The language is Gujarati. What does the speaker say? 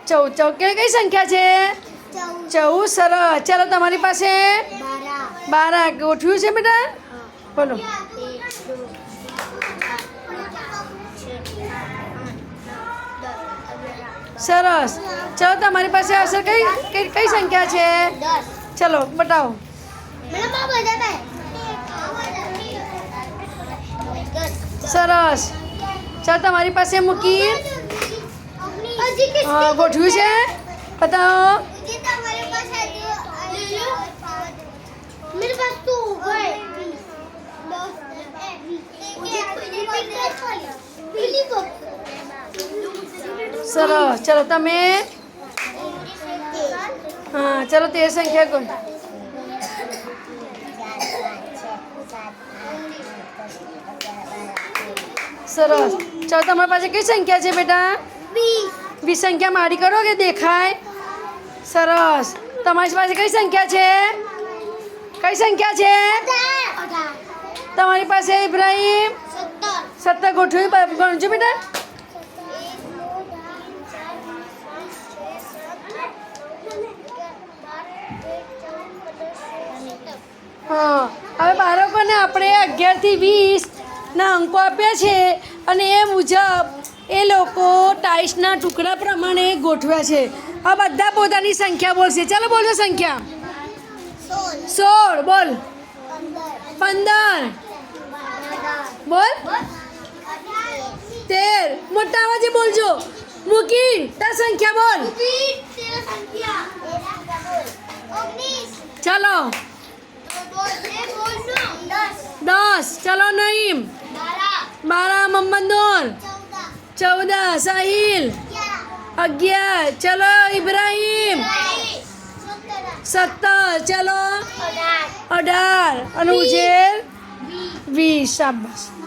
ચૌદ કઈ સંખ્યા છે? 14. સરસ. ચાલો તમારી પાસે 12 ગોઠવ્યું છે બેટા? બોલો. સરસ. ચલો તમારી પાસે અસર કઈ સંખ્યા છે? ચલો બતાવો. સરસ. ચાલો તમારી પાસે મૂકી ગોઠવ્યું છે? બતાવો. સરસ. ચલો તમે હા ચલો 13 સંખ્યા કોણ? સરસ. ચલો તમારી પાસે કઈ સંખ્યા છે બેટા? 20 સંખ્યા મારી કરો કે દેખાય? સરસ. તમારી પાસે કઈ સંખ્યા છે? કઈ સંખ્યા છે તમારી પાસે? ઇબ્રાહિમ 17 ગોઠવી ગણજો બેટા. હા હવે બાળકોને આપણે 11 થી 20 ના અંકો આપ્યા છે અને એ મુજબ એ લોકો ટાઈલ્સના ટુકડા પ્રમાણે ગોઠવ્યા છે. આ બધા પોતાની સંખ્યા બોલશે. ચાલો બોલજો સંખ્યા. 16 બોલ. 15 બોલ. 13 મોટા અવાજે બોલજો. મૂકી તાર સંખ્યા બોલ. ચાલો 10. ચલો નઈમ 12 મોહમ્મદ નૂર 14 સાહિલ 11 ચલો ઇબ્રાહિમ 17 ચલો 18 અને ઉજેર 20. શાબાશ.